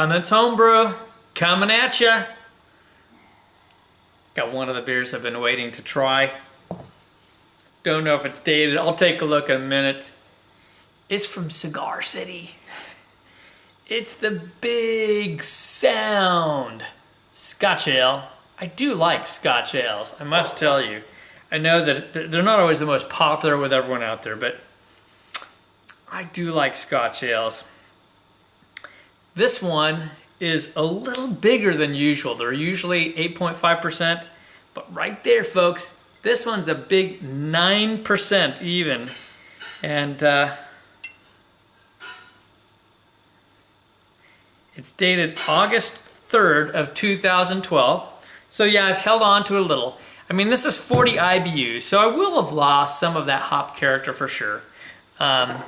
Clements Homebrew, coming at ya. Got one of the beers I've been waiting to try. Don't know if it's dated. I'll take a look in a minute. It's from Cigar City. It's the Big Sound Scotch Ale. I do like Scotch ales, I must tell you. I know that they're not always the most popular with everyone out there, but I do like Scotch ales. This one is a little bigger than usual. They're usually 8.5%, but right there, folks, this one's a big 9% even. And it's dated August 3rd of 2012. So yeah, I've held on to it a little. I mean, this is 40 IBUs, so I will have lost some of that hop character for sure. But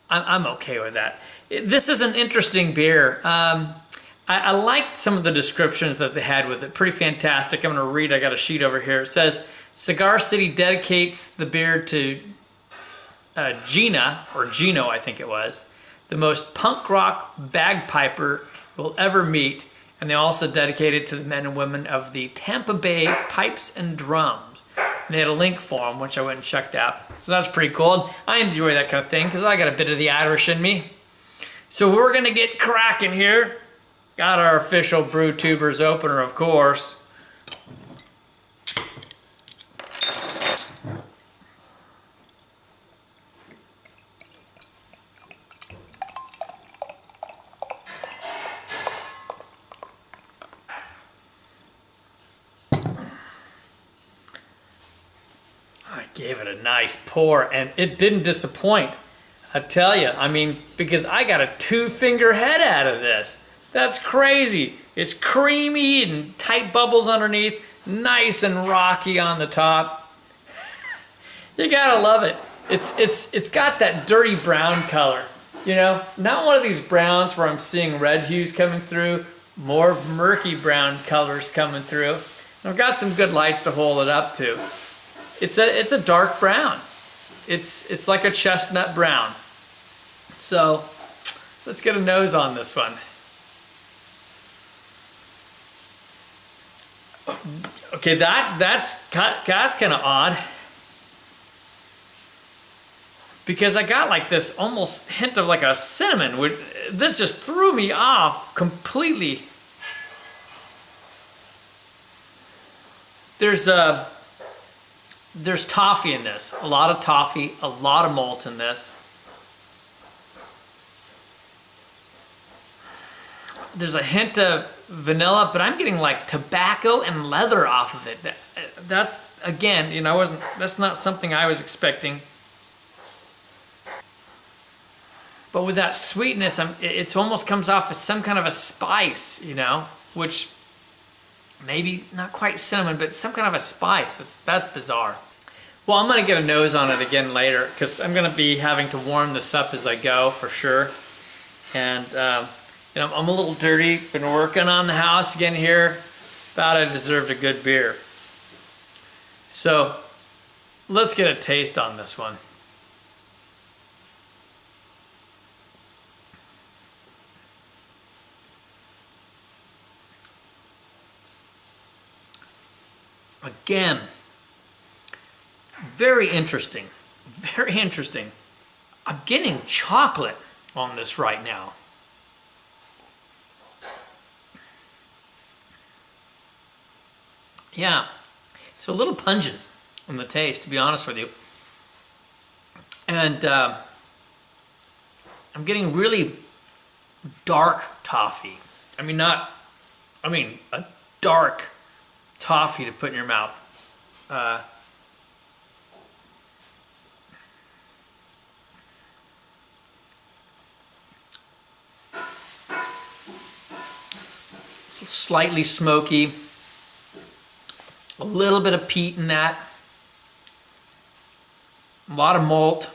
I'm okay with that. This is an interesting beer. I liked some of the descriptions that they had with it. Pretty fantastic. I'm going to read. I got a sheet over here. It says, Cigar City dedicates the beer to Gina, or Gino I think it was, the most punk rock bagpiper you'll ever meet. And they also dedicate it to the men and women of the Tampa Bay Pipes and Drums. And they had a link for them, which I went and checked out. So that's pretty cool. I enjoy that kind of thing because I got a bit of the Irish in me. So we're going to get cracking here. Got our official Brew Tubers opener, of course. Gave it a nice pour, and it didn't disappoint. I tell you, I mean, because I got a 2-finger head out of this. That's crazy. It's creamy and tight bubbles underneath, nice and rocky on the top. You gotta love it. It's got that dirty brown color, you know, not one of these browns where I'm seeing red hues coming through, more murky brown colors coming through. And I've got some good lights to hold it up to. It's a dark brown. It's like a chestnut brown. So let's get a nose on this one. Okay, that's kind of odd, because I got like this almost hint of like a cinnamon. This just threw me off completely. There's toffee in this, a lot of toffee, a lot of malt in this. There's a hint of vanilla, but I'm getting like tobacco and leather off of it. That's, again, you know, that's not something I was expecting. But with that sweetness, it almost comes off as some kind of a spice, you know, which maybe not quite cinnamon, but some kind of a spice. That's bizarre. Well, I'm going to get a nose on it again later because I'm going to be having to warm this up as I go for sure. And you know, I'm a little dirty. Been working on the house again here. Thought I deserved a good beer. So let's get a taste on this one. Again, very interesting, very interesting. I'm getting chocolate on this right now. Yeah, it's a little pungent in the taste, to be honest with you. And I'm getting really dark toffee. I mean, a dark toffee to put in your mouth. It's slightly smoky, a little bit of peat in that, a lot of malt.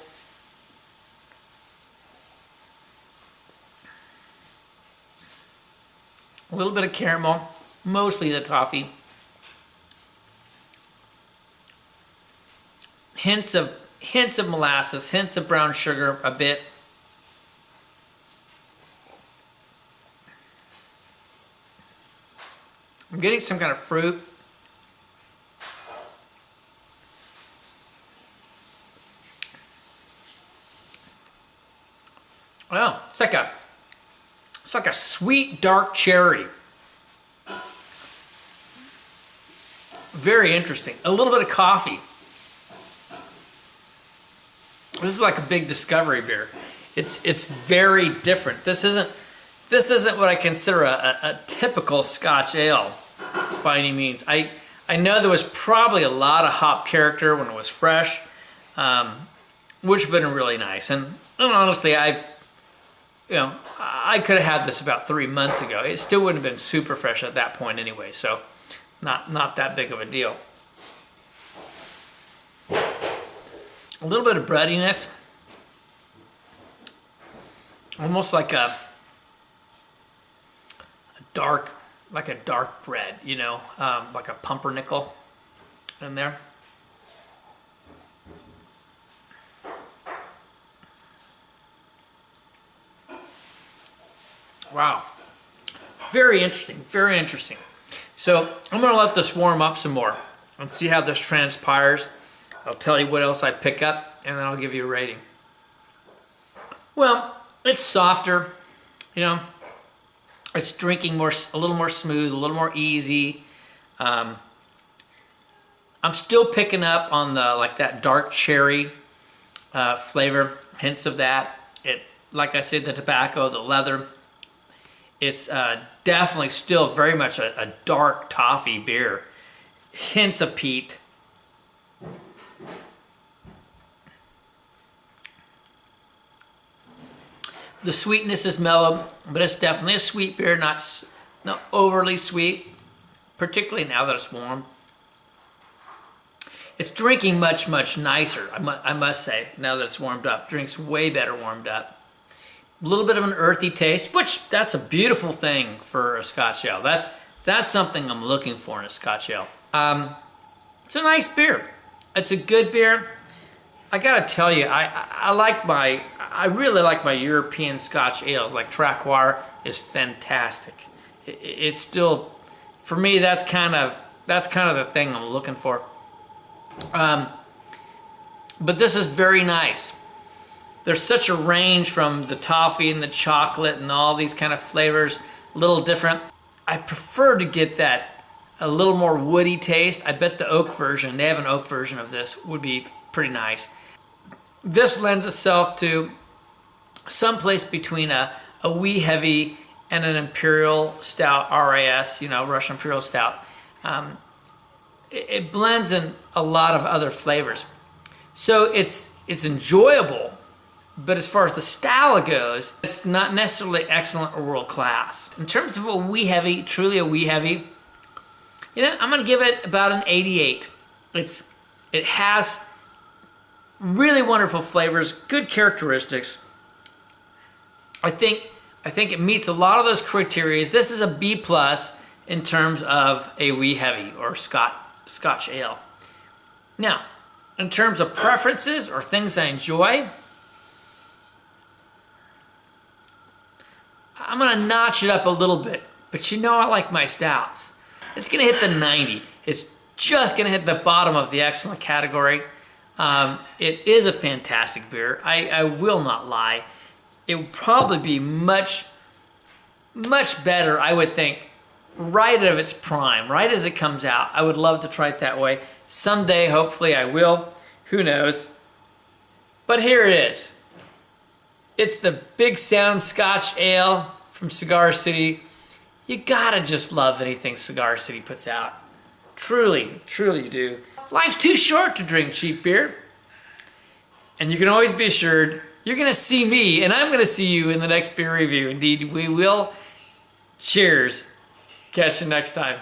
A little bit of caramel, mostly the toffee. Hints of molasses, hints of brown sugar a bit. I'm getting some kind of fruit. Oh, it's like a sweet dark cherry. Very interesting. A little bit of coffee. This is like a big discovery beer. It's very different. This isn't what I consider a typical Scotch ale by any means. I know there was probably a lot of hop character when it was fresh, which would have been really nice. And honestly, I could have had this about 3 months ago. It still wouldn't have been super fresh at that point anyway, so not that big of a deal. A little bit of breadiness, almost like a dark bread, you know, like a pumpernickel in there. Wow, very interesting, very interesting. So I'm gonna let this warm up some more and see how this transpires. I'll tell you what else I pick up, and then I'll give you a rating. Well, it's softer, you know. It's drinking a little more smooth, a little more easy. I'm still picking up on that dark cherry flavor, hints of that. Like I said, the tobacco, the leather. It's definitely still very much a dark toffee beer. Hints of peat. The sweetness is mellow, but it's definitely a sweet beer, not overly sweet, particularly now that it's warm. It's drinking much, much nicer, I must say, now that it's warmed up. Drinks way better warmed up. A little bit of an earthy taste, which that's a beautiful thing for a Scotch ale. That's something I'm looking for in a Scotch ale. It's a nice beer. It's a good beer. I gotta tell you, I really like my European Scotch ales. Like Trackwire is fantastic. It's still, for me, that's kind of the thing I'm looking for. But this is very nice. There's such a range from the toffee and the chocolate and all these kind of flavors, a little different. I prefer to get that a little more woody taste. I bet the oak version, they have an oak version of this, would be pretty nice. This lends itself to someplace between a wee heavy and an imperial stout, RAS, you know, Russian imperial stout. It blends in a lot of other flavors. So it's enjoyable, but as far as the style goes, it's not necessarily excellent or world class. In terms of a wee heavy, truly a wee heavy, you know, I'm gonna give it about an 88. It has really wonderful flavors, good characteristics. I think it meets a lot of those criteria. This is a B+ in terms of a wee heavy or Scotch ale. Now, in terms of preferences or things I enjoy, I'm gonna notch it up a little bit, but you know I like my stouts. It's gonna hit the 90. It's just gonna hit the bottom of the excellent category. It is a fantastic beer. I will not lie. It would probably be much, much better, I would think, right out of its prime, right as it comes out. I would love to try it that way. Someday, hopefully I will. Who knows? But here it is. It's the Big Sound Scotch Ale from Cigar City. You gotta just love anything Cigar City puts out. Truly, truly you do. Life's too short to drink cheap beer. And you can always be assured you're gonna see me and I'm gonna see you in the next beer review. Indeed, we will. Cheers. Catch you next time.